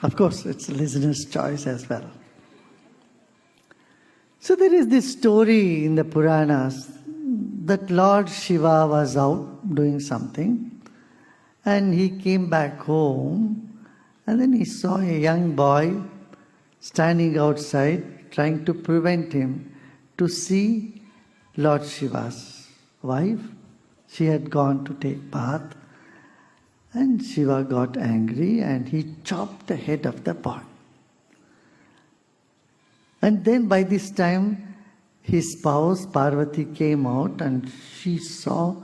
Of course, it's listener's choice as well. So there is this story in the Puranas that Lord Shiva was out doing something and he came back home and then he saw a young boy standing outside trying to prevent him to see Lord Shiva's wife. She had gone to take bath and Shiva got angry and he chopped the head of the boy. And then by this time, his spouse Parvati came out and she saw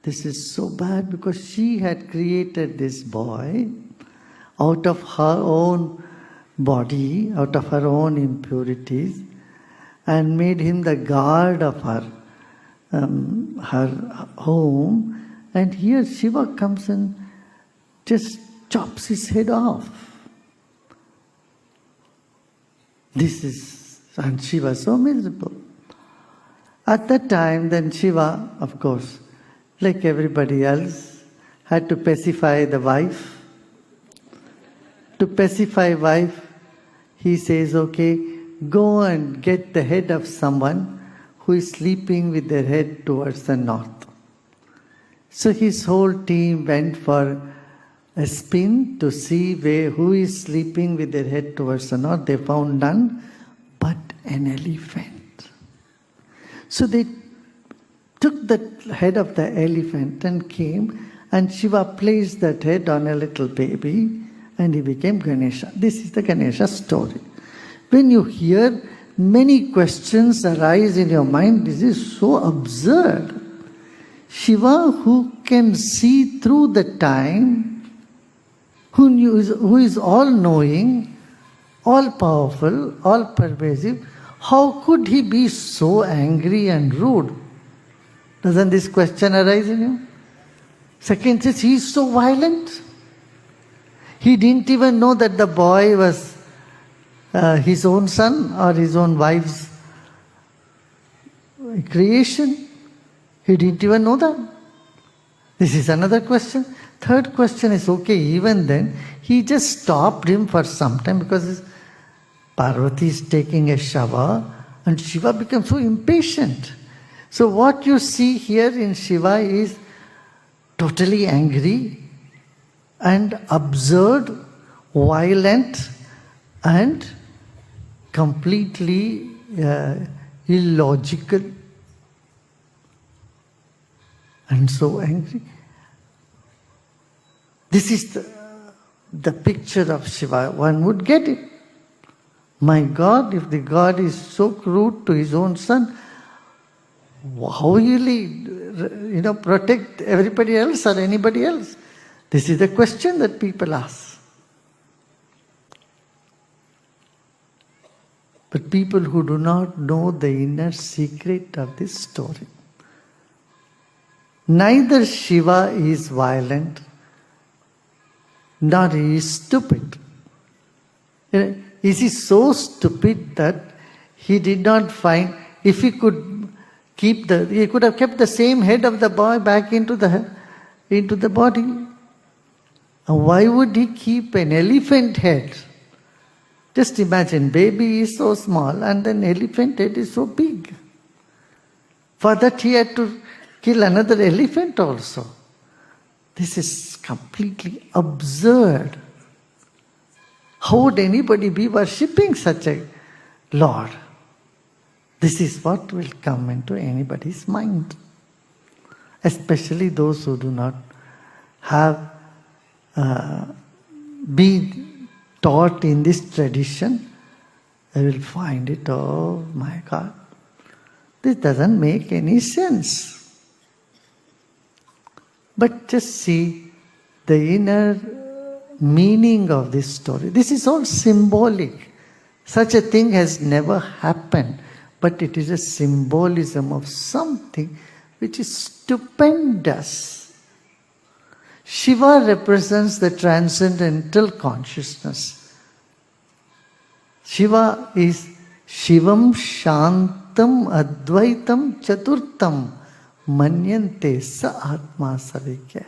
this is so bad because she had created this boy out of her own body, out of her own impurities, and made him the guard of her home. And here Shiva comes and just chops his head off. And Shiva was so miserable. At that time, then Shiva, of course, like everybody else, had to pacify the wife. To pacify wife, he says, okay, go and get the head of someone who is sleeping with their head towards the north. So his whole team went for a spin to see who is sleeping with their head towards the north. They found none but an elephant. So they took the head of the elephant and came, and Shiva placed that head on a little baby and he became Ganesha. This is the Ganesha story. When you hear, many questions arise in your mind. This is so absurd. Shiva, who can see through the time, who is all-knowing, all-powerful, all-pervasive, how could he be so angry and rude? Doesn't this question arise in you? Second is, he is so violent. He didn't even know that the boy was his own son or his own wife's creation. He didn't even know that. This is another question. Third question is, okay, even then, he just stopped him for some time because Parvati is taking a shower and Shiva becomes so impatient. So what you see here in Shiva is totally angry and absurd, violent and completely illogical and so angry. This is the picture of Shiva. One would get it. My God, if the God is so crude to his own son, how will he, protect everybody else or anybody else? This is the question that people ask. But people who do not know the inner secret of this story. Neither Shiva is violent, nor he is stupid. Is he so stupid that he did not find, if he could he could have kept the same head of the boy back into the body. And why would he keep an elephant head? Just imagine, baby is so small and an elephant head is so big. For that he had to kill another elephant also. This is completely absurd. How would anybody be worshipping such a Lord? This is what will come into anybody's mind. Especially those who do not have been taught in this tradition. They will find it, oh my God, this doesn't make any sense. But just see the inner meaning of this story. This is all symbolic. Such a thing has never happened. But it is a symbolism of something which is stupendous. Shiva represents the transcendental consciousness. Shiva is Shivam Shantam Advaitam Chaturtam Manyante Sa Atma Savikya.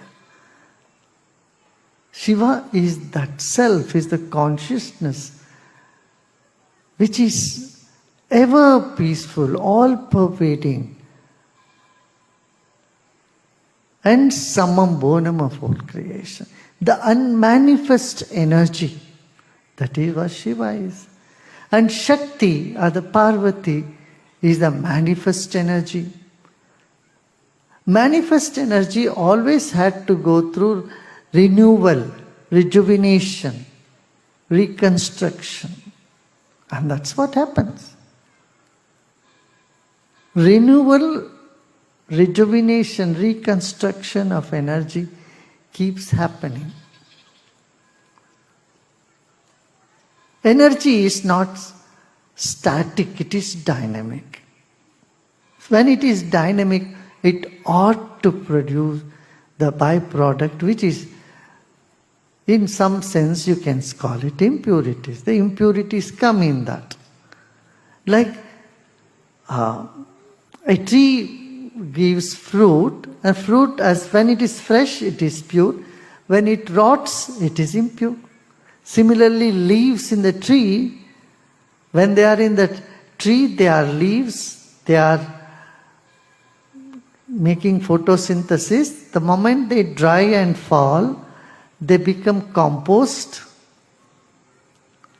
Shiva is that self, is the consciousness which is ever peaceful, all pervading, and samam bonam of all creation. The unmanifest energy, that is what Shiva is. And Shakti, or the Parvati, is the manifest energy. Manifest energy always had to go through renewal, rejuvenation, reconstruction. And that's what happens. Renewal, rejuvenation, reconstruction of energy keeps happening. Energy is not static, it is dynamic. When it is dynamic, it ought to produce the byproduct, which is, in some sense, you can call it impurities. The impurities come in that. Like a tree gives fruit, and fruit, as when it is fresh, it is pure. When it rots, it is impure. Similarly, leaves in the tree, when they are in the tree, they are leaves, they are making photosynthesis. The moment they dry and fall, they become compost.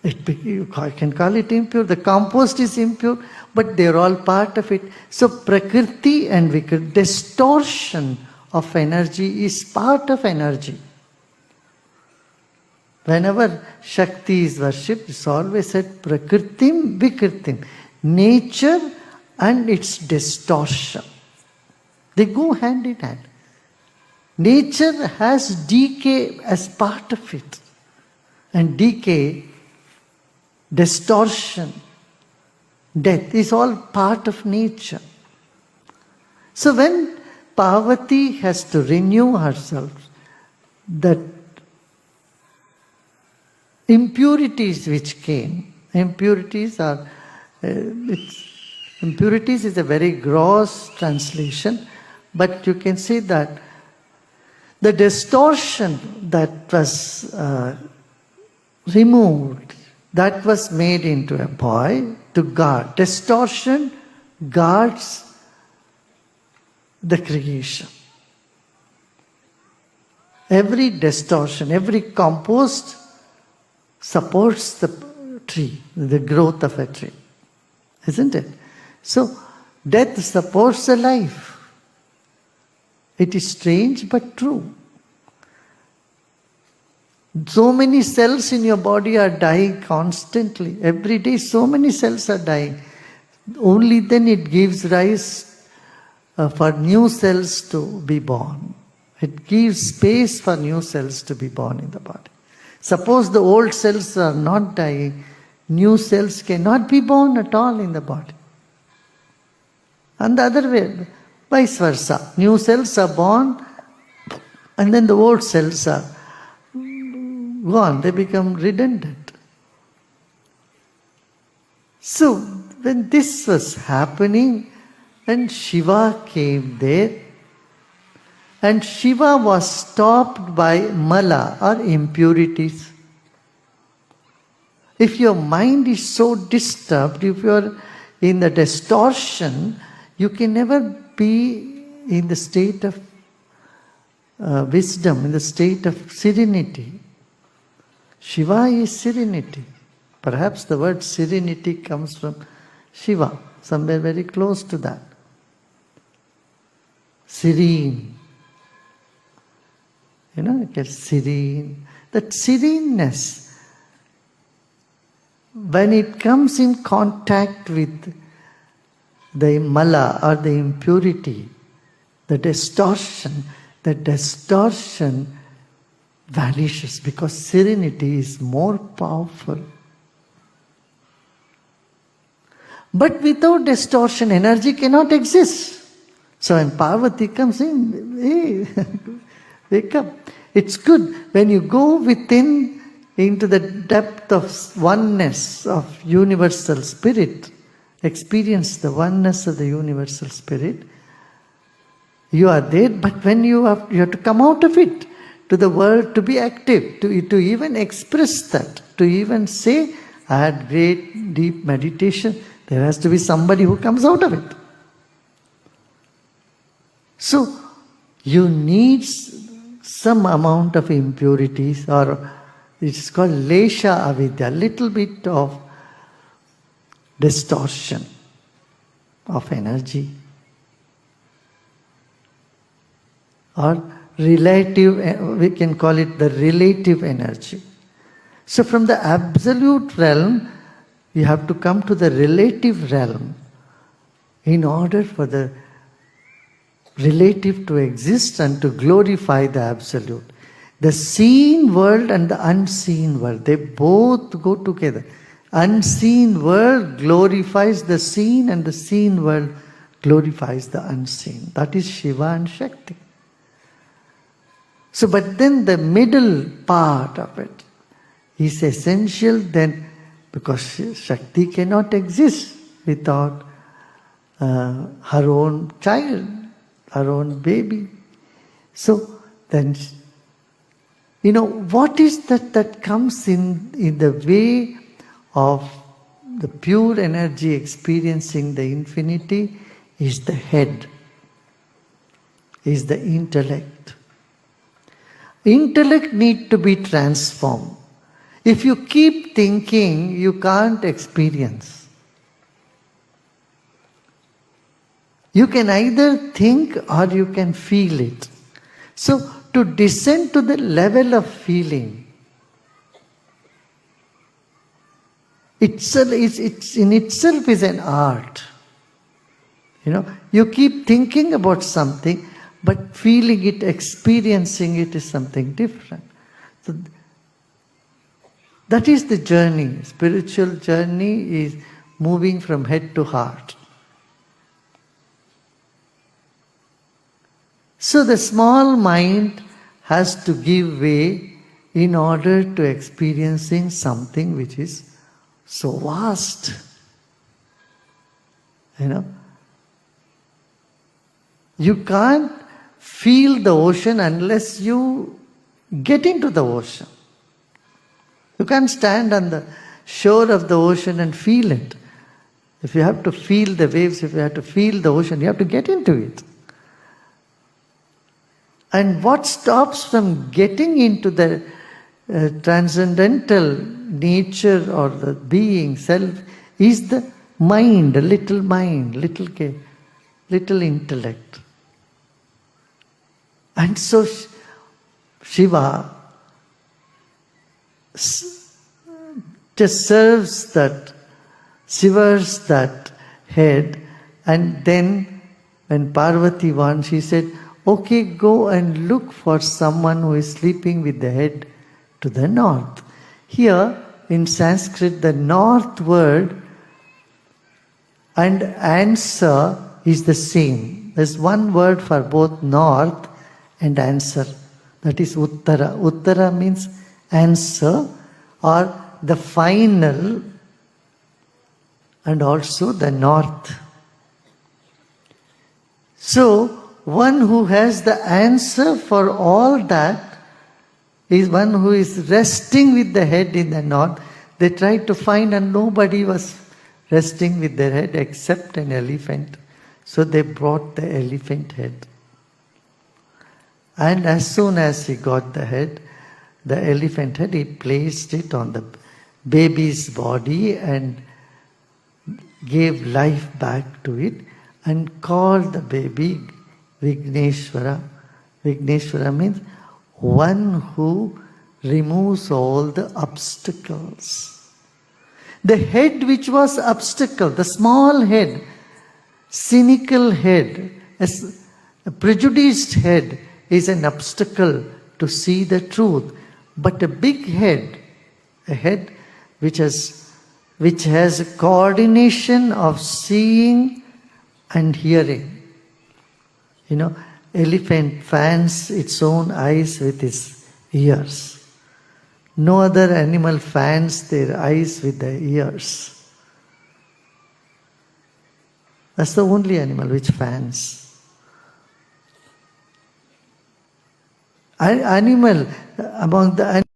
You can call it impure. The compost is impure, but they are all part of it. So Prakriti and Vikriti, distortion of energy is part of energy. Whenever Shakti is worshipped, it's always said Prakritim, Vikritim. Nature and its distortion. They go hand in hand. Nature has decay as part of it. And decay, distortion, death is all part of nature. So when Parvati has to renew herself, that impurities which came, impurities is a very gross translation, but you can say that the distortion that was removed, that was made into a boy to guard. Distortion guards the creation. Every distortion, every compost supports the tree, the growth of a tree. Isn't it? So, death supports the life. It is strange but true. So many cells in your body are dying constantly. Every day so many cells are dying. Only then it gives rise for new cells to be born. It gives space for new cells to be born in the body. Suppose the old cells are not dying, new cells cannot be born at all in the body. And the other way, vice versa. New cells are born and then the old cells are gone. They become redundant. So, when this was happening, and Shiva came there, and Shiva was stopped by mala or impurities. If your mind is so disturbed, if you are in the distortion, you can never be in the state of wisdom, in the state of serenity. Shiva is serenity. Perhaps the word serenity comes from Shiva, somewhere very close to that. Serene. You know, it gets serene. That sereneness, when it comes in contact with the mala or the impurity, the distortion vanishes because serenity is more powerful. But without distortion, energy cannot exist. So when Parvati comes in, hey, wake up. It's good when you go within into the depth of oneness of universal spirit, experience the oneness of the universal spirit. You are there, but when you have to come out of it to to the world to be active, to even express that, to even say, I had great deep meditation. There has to be somebody who comes out of it. So, you need some amount of impurities, or it's called lesha avidya, little bit of distortion of energy, or relative, we can call it the relative energy. So from the absolute realm, you have to come to the relative realm in order for the relative to exist and to glorify the absolute. The seen world and the unseen world, they both go together. Unseen world glorifies the seen and the seen world glorifies the unseen. That is Shiva and Shakti. So, but then the middle part of it is essential then, because Shakti cannot exist without her own child, her own baby. So then, what is that comes in the way of the pure energy experiencing the infinity is the head, is the intellect. Intellect need to be transformed. If you keep thinking, you can't experience. You can either think or you can feel it. So, to descend to the level of feeling, it's in itself is an art. You keep thinking about something, but feeling it, experiencing it is something different. So that is the journey. Spiritual journey is moving from head to heart. So the small mind has to give way in order to experiencing something which is so vast. You can't feel the ocean unless you get into the ocean. You can't stand on the shore of the ocean and feel it. If you have to feel the waves, if you have to feel the ocean, you have to get into it. And what stops from getting into the transcendental nature or the being, self, is the mind, little intellect. And so Shiva just serves that, severs that head, and then when Parvati won, she said, okay, go and look for someone who is sleeping with the head to the north. Here in Sanskrit, the north word and answer is the same. There's one word for both north and answer. That is Uttara. Uttara means answer or the final, and also the north. So, one who has the answer for all that is one who is resting with the head in the north. They tried to find and nobody was resting with their head except an elephant. So they brought the elephant head. And as soon as he got the head, the elephant head, he placed it on the baby's body and gave life back to it and called the baby Vigneshwara. Vigneshwara means one who removes all the obstacles. The head which was obstacle, the small head, cynical head, a prejudiced head is an obstacle to see the truth. But a big head, a head which has a coordination of seeing and hearing. Elephant fans its own eyes with its ears. No other animal fans their eyes with their ears. That's the only animal which fans. animal, among the